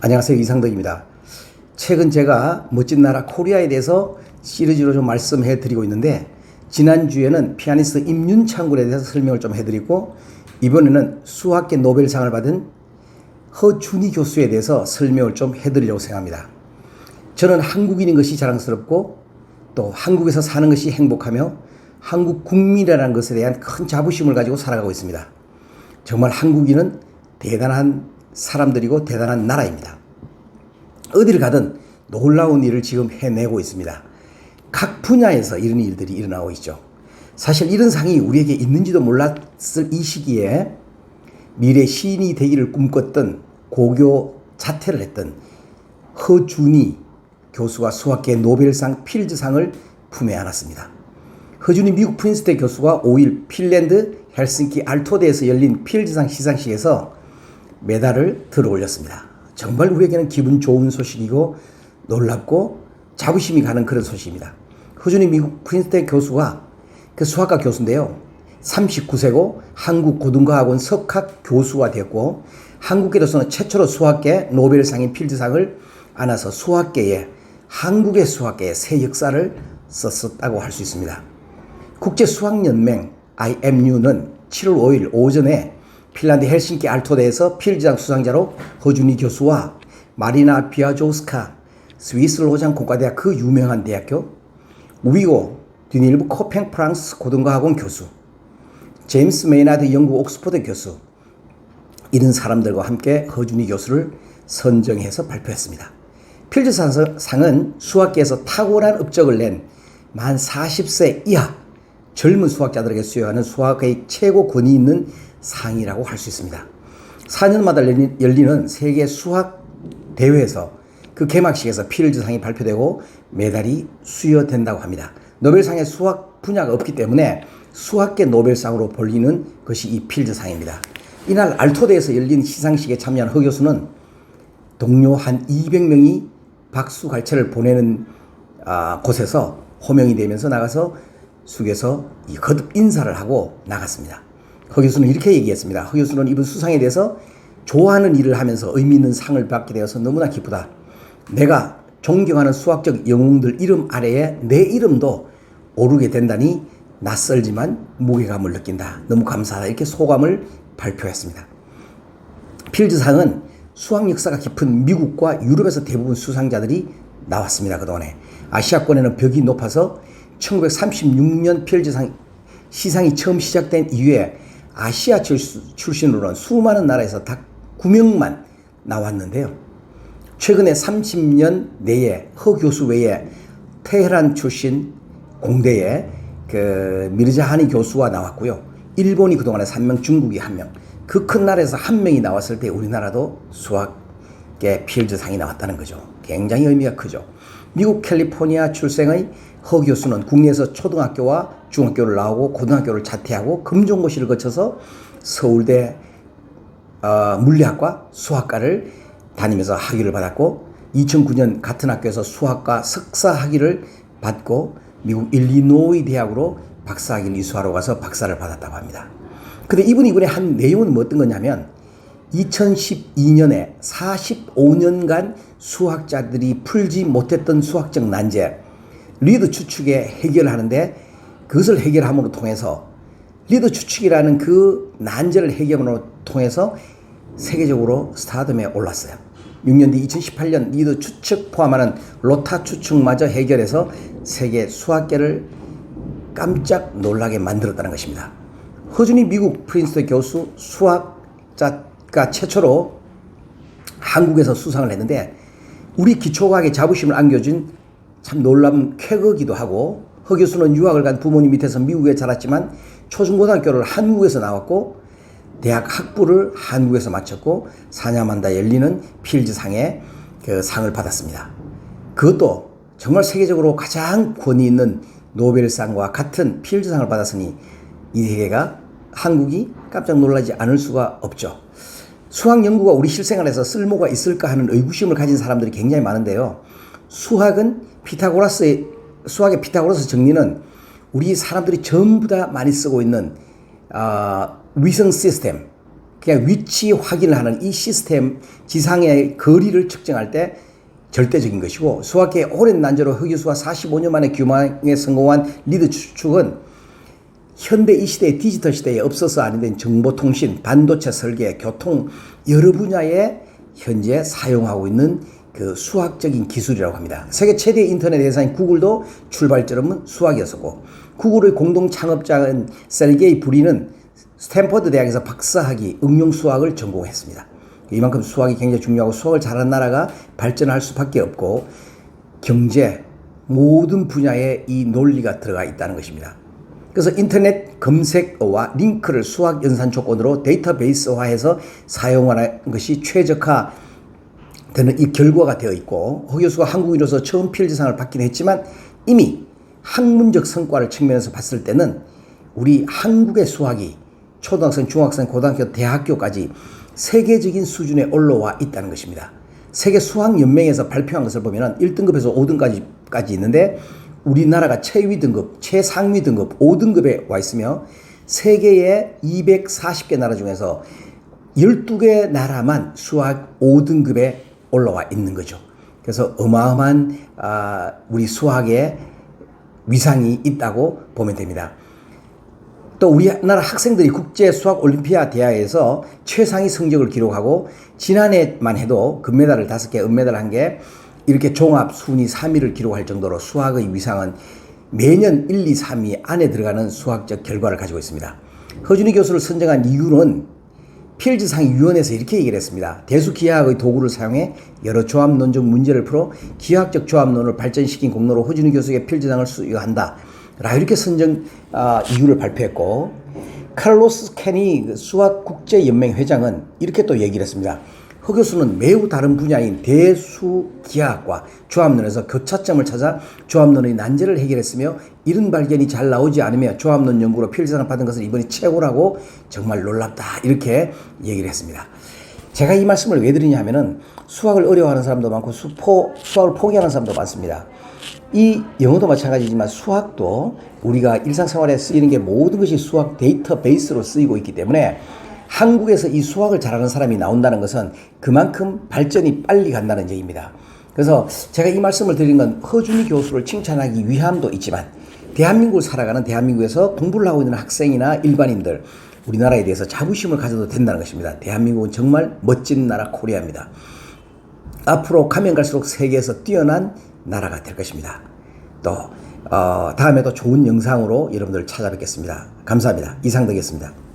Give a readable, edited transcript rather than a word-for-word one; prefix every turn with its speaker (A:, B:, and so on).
A: 안녕하세요. 이상덕입니다. 최근 제가 멋진 나라 코리아에 대해서 시리즈로 좀 말씀해 드리고 있는데, 지난주에는 피아니스트 임윤창 군에 대해서 설명을 좀 해드리고, 이번에는 수학계 노벨상을 받은 허준희 교수에 대해서 설명을 좀 해드리려고 생각합니다. 저는 한국인인 것이 자랑스럽고 또 한국에서 사는 것이 행복하며 한국 국민이라는 것에 대한 큰 자부심을 가지고 살아가고 있습니다. 정말 한국인은 대단한 사람들이고 대단한 나라입니다. 어디를 가든 놀라운 일을 지금 해내고 있습니다. 각 분야에서 이런 일들이 일어나고 있죠. 사실 이런 상이 우리에게 있는지도 몰랐을 이 시기에 미래 시인이 되기를 꿈꿨던 고교 자퇴를 했던 허준희 교수가 수학계 노벨상 필즈상을 품에 안았습니다. 허준희 미국 프린스대 교수가 5일 핀란드 헬싱키 알토대에서 열린 필즈상 시상식에서 메달을 들어 올렸습니다. 정말 우리에게는 기분 좋은 소식이고 놀랍고 자부심이 가는 그런 소식입니다. 허준희 미국 프린스대 교수가 그 수학과 교수인데요. 39세고 한국 고등과학원 석학 교수가 되었고, 한국계로서는 최초로 수학계 노벨상인 필즈상을 안아서 한국의 수학계에 새 역사를 썼다고 할 수 있습니다. 국제수학연맹 IMU는 7월 5일 오전에 핀란드 헬싱키 알토대에서 필즈상 수상자로 허준희 교수와 마리나 비아조스카 스위스 로잔 공과대학 그 유명한 대학교, 위고 듀닐브 코팽 프랑스 고등과학원 교수, 제임스 메이나드 영국 옥스퍼드 교수, 이런 사람들과 함께 허준희 교수를 선정해서 발표했습니다. 필즈상은 수학계에서 탁월한 업적을 낸 만 40세 이하 젊은 수학자들에게 수여하는 수학의 최고 권위 있는 상이라고 할 수 있습니다. 4년마다 열리는 세계 수학 대회에서 그 개막식에서 필즈상이 발표되고 메달이 수여된다고 합니다. 노벨상의 수학 분야가 없기 때문에 수학계 노벨상으로 불리는 것이 이 필즈상입니다. 이날 알토대에서 열린 시상식에 참여한 허 교수는 동료 한 200명이 박수 갈채를 보내는 곳에서 호명이 되면서 나가서 숙여서 거듭 인사를 하고 나갔습니다. 허 교수는 이렇게 얘기했습니다. 허 교수는 이번 수상에 대해서 좋아하는 일을 하면서 의미 있는 상을 받게 되어서 너무나 기쁘다. 내가 존경하는 수학적 영웅들 이름 아래에 내 이름도 오르게 된다니 낯설지만 무게감을 느낀다. 너무 감사하다. 이렇게 소감을 발표했습니다. 필즈상은 수학 역사가 깊은 미국과 유럽에서 대부분 수상자들이 나왔습니다. 그동안에 아시아권에는 벽이 높아서 1936년 필즈상 시상이 처음 시작된 이후에 아시아 출신으로는 수많은 나라에서 딱 9명만 나왔는데요. 최근에 30년 내에 허 교수 외에 테헤란 출신 공대에 미르자하니 교수가 나왔고요. 일본이 그동안에 3명, 중국이 1명. 그 큰 나라에서 1명이 나왔을 때 우리나라도 수학계 필즈상이 나왔다는 거죠. 굉장히 의미가 크죠. 미국 캘리포니아 출생의 허 교수는 국내에서 초등학교와 중학교를 나오고 고등학교를 자퇴하고 금종고시를 거쳐서 서울대 물리학과 수학과를 다니면서 학위를 받았고, 2009년 같은 학교에서 수학과 석사 학위를 받고 미국 일리노이 대학으로 박사학위를 이수하러 가서 박사를 받았다고 합니다. 근데 이분이 이번에 한 내용은 뭐 어떤 거냐면, 2012년에 45년간 수학자들이 풀지 못했던 수학적 난제, 리드 추측에 해결을 하는데, 그것을 해결함으로 통해서 리드 추측이라는 그 난제를 해결함으로 통해서 세계적으로 스타덤에 올랐어요. 6년 뒤 2018년 리드 추측 포함하는 로타 추측마저 해결해서 세계 수학계를 깜짝 놀라게 만들었다는 것입니다. 허준희 미국 프린스대 교수 수학자가 최초로 한국에서 수상을 했는데, 우리 기초과학에 자부심을 안겨준 참 놀라운 쾌거기도 하고, 허 교수는 유학을 간 부모님 밑에서 미국에 자랐지만 초중고등학교를 한국에서 나왔고 대학 학부를 한국에서 마쳤고 4년마다 열리는 필즈상의 그 상을 받았습니다. 그것도 정말 세계적으로 가장 권위 있는 노벨상과 같은 필즈상을 받았으니 이 세계가 한국이 깜짝 놀라지 않을 수가 없죠. 수학 연구가 우리 실생활에서 쓸모가 있을까 하는 의구심을 가진 사람들이 굉장히 많은데요. 수학의 피타고라스 정리는 우리 사람들이 전부 다 많이 쓰고 있는 위성 시스템, 그냥 위치 확인을 하는 이 시스템 지상의 거리를 측정할 때 절대적인 것이고, 수학계의 오랜 난제로 허교수가 45년 만에 규망에 성공한 리드 추측은 현대 이 시대의 디지털 시대에 없어서 안 된 정보통신, 반도체 설계, 교통 여러 분야에 현재 사용하고 있는 그 수학적인 기술이라고 합니다. 세계 최대 인터넷 회사인 구글도 출발점은 수학이었었고, 구글의 공동 창업자인 셀게이 브린은 스탠퍼드 대학에서 박사학위 응용 수학을 전공했습니다. 이만큼 수학이 굉장히 중요하고, 수학을 잘하는 나라가 발전할 수밖에 없고, 경제 모든 분야에 이 논리가 들어가 있다는 것입니다. 그래서 인터넷 검색어와 링크를 수학 연산 조건으로 데이터베이스화해서 사용하는 것이 최적화되는 이 결과가 되어 있고, 허 교수가 한국인으로서 처음 필즈상을 받긴 했지만 이미 학문적 성과를 측면에서 봤을 때는 우리 한국의 수학이 초등학생, 중학생, 고등학교, 대학교까지 세계적인 수준에 올라와 있다는 것입니다. 세계 수학연맹에서 발표한 것을 보면 1등급에서 5등까지 있는데, 우리나라가 최위 등급, 최상위 등급 5등급에 와 있으며, 세계의 240개 나라 중에서 12개 나라만 수학 5등급에 올라와 있는 거죠. 그래서 어마어마한 우리 수학의 위상이 있다고 보면 됩니다. 또 우리나라 학생들이 국제 수학 올림피아 대회에서 최상위 성적을 기록하고, 지난해만 해도 금메달을 5개, 은메달 1개, 이렇게 종합 순위 3위를 기록할 정도로 수학의 위상은 매년 1, 2, 3위 안에 들어가는 수학적 결과를 가지고 있습니다. 허준희 교수를 선정한 이유는 필즈상위위원회에서 이렇게 얘기를 했습니다. 대수기하학의 도구를 사용해 여러 조합론적 문제를 풀어 기하학적 조합론을 발전시킨 공로로 허준희 교수에게 필즈상을 수여한다 라 이렇게 선정 이유를 발표했고, 칼로스 케니 수학국제연맹 회장은 이렇게 또 얘기를 했습니다. 허 교수는 매우 다른 분야인 대수기하학과 조합론에서 교차점을 찾아 조합론의 난제를 해결했으며, 이런 발견이 잘 나오지 않으며 조합론 연구로 필즈상을 받은 것은 이번이 최고라고 정말 놀랍다 이렇게 얘기를 했습니다. 제가 이 말씀을 왜 드리냐 하면은 수학을 어려워하는 사람도 많고 수학을 포기하는 사람도 많습니다. 이 영어도 마찬가지지만 수학도 우리가 일상생활에 쓰이는 게 모든 것이 수학 데이터베이스로 쓰이고 있기 때문에, 한국에서 이 수학을 잘하는 사람이 나온다는 것은 그만큼 발전이 빨리 간다는 얘기입니다. 그래서 제가 이 말씀을 드린 건 허준희 교수를 칭찬하기 위함도 있지만, 대한민국을 살아가는 대한민국에서 공부를 하고 있는 학생이나 일반인들, 우리나라에 대해서 자부심을 가져도 된다는 것입니다. 대한민국은 정말 멋진 나라 코리아입니다. 앞으로 가면 갈수록 세계에서 뛰어난 나라가 될 것입니다. 또 다음에도 좋은 영상으로 여러분들 찾아뵙겠습니다. 감사합니다. 이상덕이었습니다.